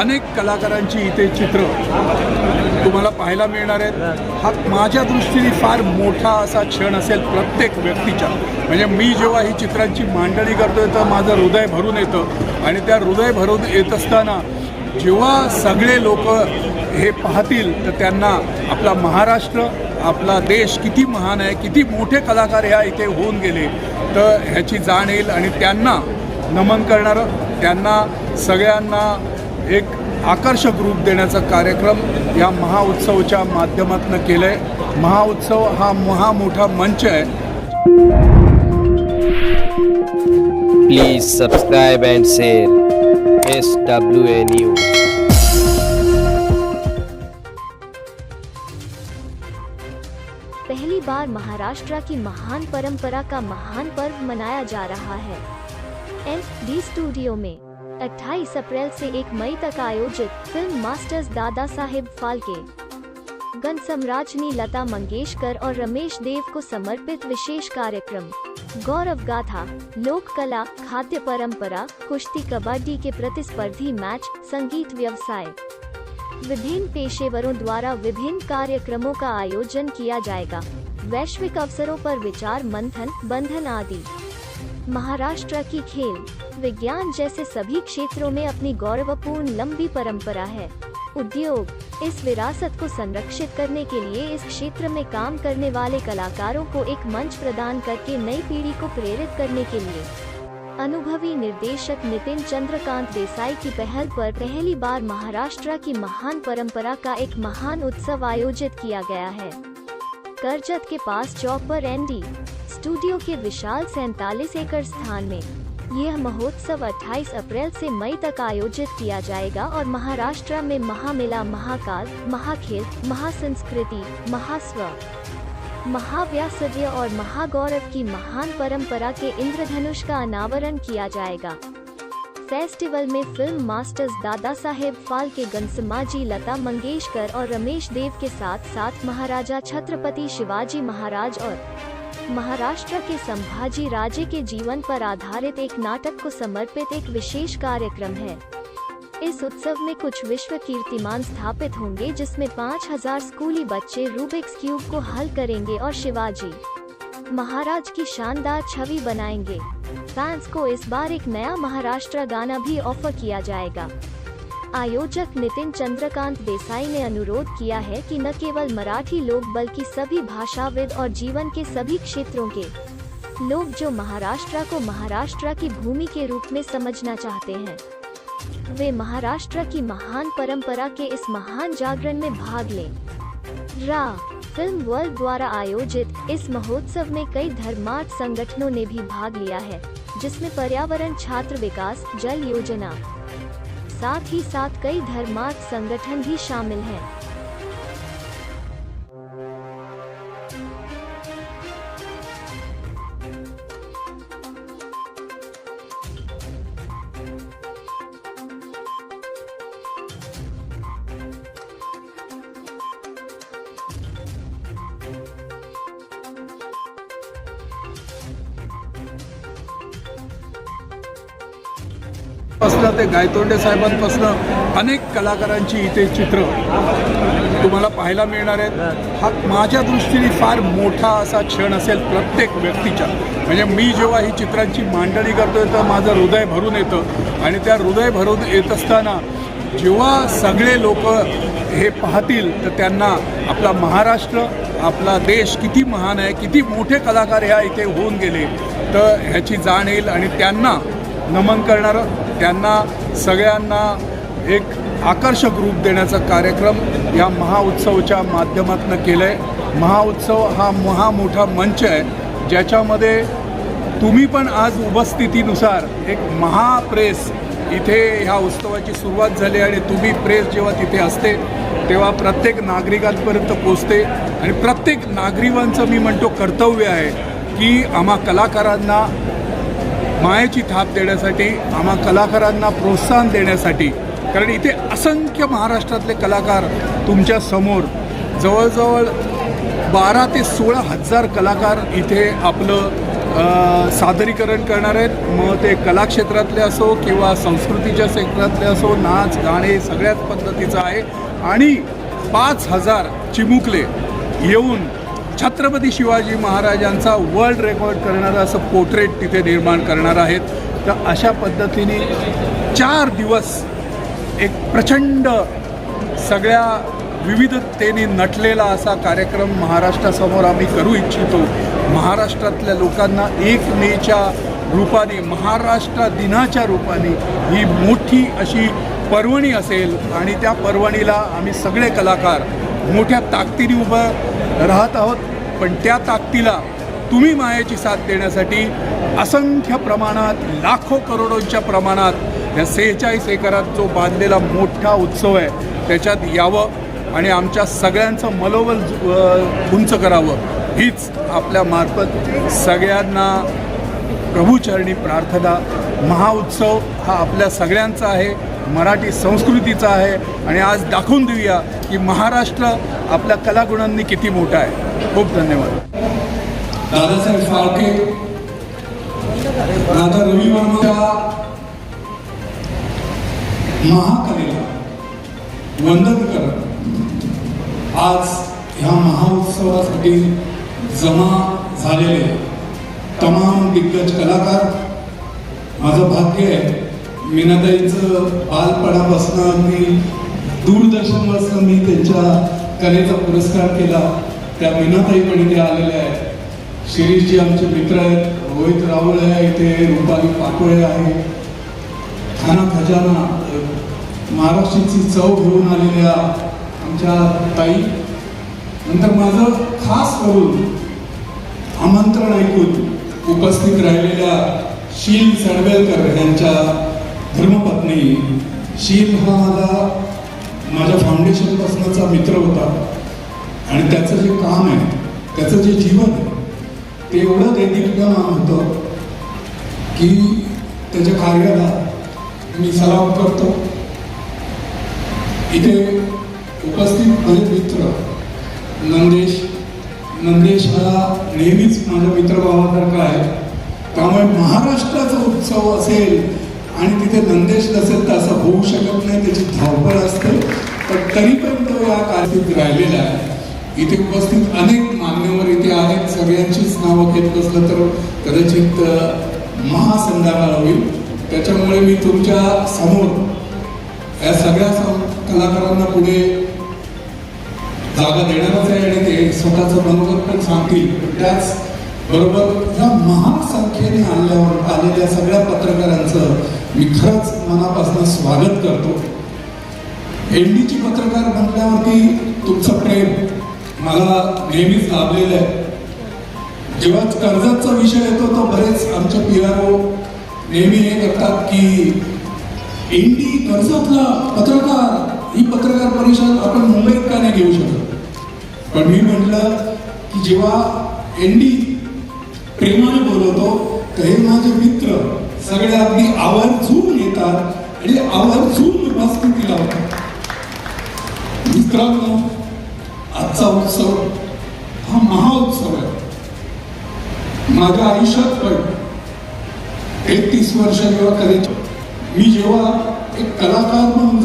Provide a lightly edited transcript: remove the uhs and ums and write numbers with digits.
अनेक कलाकारांची इथे चित्र तुम्हाला पाहायला मिळणार आहेत। हा माझ्या दृष्टीने फार मोठा असा क्षण असेल प्रत्येक व्यक्तीच्या। म्हणजे मी जेव्हा ही चित्रांची मांडणी करतोय तर माझं हृदय भरून येतं आणि त्या हृदय भरून येत असताना जेव्हा सगळे लोक हे पाहतील तर त्यांना आपला महाराष्ट्र, आपला देश किती महान आहे, किती मोठे कलाकार ह्या इथे होऊन गेले तर ह्याची जाण येईल आणि त्यांना नमन करणारं, त्यांना सगळ्यांना एक आकर्षक रूप देण्याचा कार्यक्रम या महाउत्सवच्या माध्यमातून केलं आहे। महाउत्सव हा मोठा मंच आहे। Please subscribe end share SWA news. पहली बार महाराष्ट्र की महान परंपरा का महान पर्व मनाया जा रहा है। ND स्टूडियो में 28 अप्रैल से 1 मई तक आयोजित फिल्म मास्टर्स दादा साहेब फाल्के गण सम्राज्ञी लता मंगेशकर और रमेश देव को समर्पित विशेष कार्यक्रम गौरव गाथा, लोक कला, खाद्य परंपरा, कुश्ती, कबड्डी के प्रतिस्पर्धी मैच, संगीत, व्यवसाय, विभिन्न पेशेवरों द्वारा विभिन्न कार्यक्रमों का आयोजन किया जाएगा। वैश्विक अवसरों पर विचार मंथन, बंधन आदि। महाराष्ट्र की खेल, विज्ञान जैसे सभी क्षेत्रों में अपनी गौरवपूर्ण लंबी परंपरा है। उद्योग, इस विरासत को संरक्षित करने के लिए इस क्षेत्र में काम करने वाले कलाकारों को एक मंच प्रदान करके नई पीढ़ी को प्रेरित करने के लिए अनुभवी निर्देशक नितिन चंद्रकांत देसाई की पहल पर पहली बार महाराष्ट्र की महान परंपरा का एक महान उत्सव आयोजित किया गया है। कर्जत के पास चौक पर ND स्टूडियो के विशाल 47 एकड़ स्थान में यह महोत्सव 28 अप्रैल से मई तक आयोजित किया जाएगा और महाराष्ट्र में महामेला, महाकाल, महाखेल, महासंस्कृति, महास्व, महाव्यासव्य और महागौरव की महान परंपरा के इंद्रधनुष का अनावरण किया जाएगा। फेस्टिवल में फिल्म मास्टर्स दादा साहेब फाल्के गण सम्राज्ञी लता मंगेशकर और रमेश देव के साथ साथ महाराजा छत्रपति शिवाजी महाराज और महाराष्ट्र के संभाजी राजे के जीवन पर आधारित एक नाटक को समर्पित एक विशेष कार्यक्रम है। इस उत्सव में कुछ विश्व कीर्तिमान स्थापित होंगे जिसमें 5000 स्कूली बच्चे रूबिक्स क्यूब को हल करेंगे और शिवाजी महाराज की शानदार छवि बनाएंगे। फैंस को इस बार एक नया महाराष्ट्र गाना भी ऑफर किया जाएगा। आयोजक नितिन चंद्रकांत देसाई ने अनुरोध किया है कि न केवल मराठी लोग बल्कि सभी भाषाविद और जीवन के सभी क्षेत्रों के लोग जो महाराष्ट्र को महाराष्ट्र की भूमि के रूप में समझना चाहते हैं, वे महाराष्ट्र की महान परंपरा के इस महान जागरण में भाग लें। फिल्म वर्ल्ड द्वारा आयोजित इस महोत्सव में कई धर्मार्थ संगठनों ने भी भाग लिया है, जिसमें पर्यावरण, छात्र विकास, जल योजना, साथ ही साथ कई धर्मार्थ संगठन भी शामिल हैं। ते गायतोंडे साहेबांपासून अनेक कलाकारांची इथे चित्र तुम्हाला पाहायला मिळणार आहेत। हा माझ्या दृष्टीने फार मोठा असा क्षण असेल प्रत्येक व्यक्तीच्या। म्हणजे मी जेव्हा ही चित्रांची मांडणी करतोय तर माझं हृदय भरून येतं आणि त्या हृदय भरून येत असताना जेव्हा सगळे लोक हे पाहतील तर त्यांना आपला महाराष्ट्र, आपला देश किती महान आहे, किती मोठे कलाकार ह्या इथे होऊन गेले तर ह्याची जाण येईल आणि त्यांना नमन करणारं, त्यांना सगळ्यांना एक आकर्षक रूप देण्याचा कार्यक्रम या महाउत्सवच्या माध्यमातून केलं आहे। महाउत्सव हा मोठा मंच आहे ज्याच्यामध्ये तुम्ही पण आज उपस्थितीनुसार एक महाप्रेस इथे ह्या उत्सवाची सुरुवात झाली आणि तुम्ही प्रेस जेव्हा तिथे असते तेव्हा प्रत्येक नागरिकांपर्यंत पोचते आणि प्रत्येक नागरिकांचं मी म्हणतो कर्तव्य आहे की आम्हा कलाकारांना मायेची थाप देण्यासाठी, आम्हा कलाकारांना प्रोत्साहन देण्यासाठी, कारण इथे असंख्य महाराष्ट्रातले कलाकार तुमच्या समोर जवळजवळ 12 ते 16 हजार कलाकार इथे आपलं सादरीकरण करणार आहेत. मग ते कला क्षेत्रातले असो किंवा संस्कृतीच्या क्षेत्रातले असो, नाच गाणे सगळ्याच पद्धतीचं आहे. आणि 5,000 चिमुकले येऊन छत्रपती शिवाजी महाराजांचा वर्ल्ड रेकॉर्ड करणारं असं पोर्ट्रेट तिथे निर्माण करणार आहेत. तर अशा पद्धतीने 4 दिवस एक प्रचंड सगळ्या विविधतेने नटलेला असा कार्यक्रम महाराष्ट्रासमोर आम्ही करू इच्छितो. महाराष्ट्रातल्या लोकांना एक मेच्या रूपाने, महाराष्ट्र दिनाच्या रूपाने ही मोठी अशी पर्वणी असेल आणि त्या पर्वणीला आम्ही सगळे कलाकार मोठ्या ताकदीने उभं राहत आहोत. पण त्या ताकदीला तुम्ही मायेची साथ देण्यासाठी असंख्य प्रमाणात, लाखो करोडोंच्या प्रमाणात या 46 एकरात जो बांधलेला मोठा उत्सव आहे त्याच्यात यावं आणि आमच्या सगळ्यांचं मनोबल उंच करावं हीच आपल्या मार्फत सगळ्यांना प्रभूचरणी प्रार्थना. महाउत्सव हा आपल्या सगळ्यांचा आहे, मराठी संस्कृतीचा आहे आणि आज दाखवून देऊया की महाराष्ट्र आपल्या कलागुणांनी किती मोठा आहे. खूप धन्यवाद. दादासाहेब फाळके, राजा रवी वर्माच्या महाकलेला वंदन करत आज ह्या महाउत्सवासाठी जमा झालेले तमाम दिग्गज कलाकार, माझं भाग्य आहे मीनाताईंचं बालपणापासून अगदी दूरदर्शनपासून मी त्यांच्या कलेचा पुरस्कार केला. त्या मीनाताई पण इथे आलेल्या आहेत. शिरीषजी आमचे मित्र आहेत, रोहित राहुल आहे इथे, रुपाली पाटोळे आहे, खाना खजाना महाराष्ट्राची चव घेऊन आलेल्या आमच्या ताई. नंतर माझं खास करून आमंत्रण ऐकून उपस्थित राहिलेल्या शील सडवेलकर यांच्या धर्मपत्नी. शील हा माझ्या फाउंडेशनपासूनचा मित्र होता आणि त्याचं जे काम आहे, त्याचं जे जीवन आहे ते एवढं दैदिप्यमान होतं की त्याच्या कार्याला मी सलाम करतो. इथे उपस्थित बरेच मित्र, नंदेश हा नेहमीच माझ्या मित्रभावासारखा आहे. त्यामुळे महाराष्ट्राचा उत्सव असेल आणि तिथे नंदेश नसेल तर असं होऊ शकत नाही, त्याची धावपळ असते. पण तरी पण तो या कार्यात राहिलेला आहे. इथे उपस्थित अनेक मान्यवर इथे आहेत, सगळ्यांचीच नावं घेत बसलं तर कदाचित महासंध्याकाळ होईल. त्याच्यामुळे मी तुमच्या समोर या सगळ्या कलाकारांना पुढे जागा देणारच आहे आणि ते स्वतःचं मनोगत पण सांगतील. त्याच बरोबर या महासंख्येने आलेल्या सगळ्या पत्रकारांचं मी खरंच मनापासून स्वागत करतो. एनडीची पत्रकार म्हटल्यावरती तुमचं प्रेम मला नेहमीच लाभलेलं आहे. जेव्हा कर्जतचा विषय येतो तो बरेच आमचे PRO नेहमी हे करतात की एनडी कर्जतला पत्रकार, ही पत्रकार परिषद आपण मुंबईत का नाही घेऊ शकत. पण मी म्हटलं की जेव्हा एनडी प्रेमाने बोलवतो तर हे माझे मित्र सगळे अगदी आवर्जून येतात आणि आवर्जून उपस्थिती लावतात. मित्रांनो, आजचा उत्सव हा महाउत्सव आहे. माझ्या आयुष्यात पण 31 वर्ष जेव्हा कधी मी जेव्हा एक कलाकार म्हणून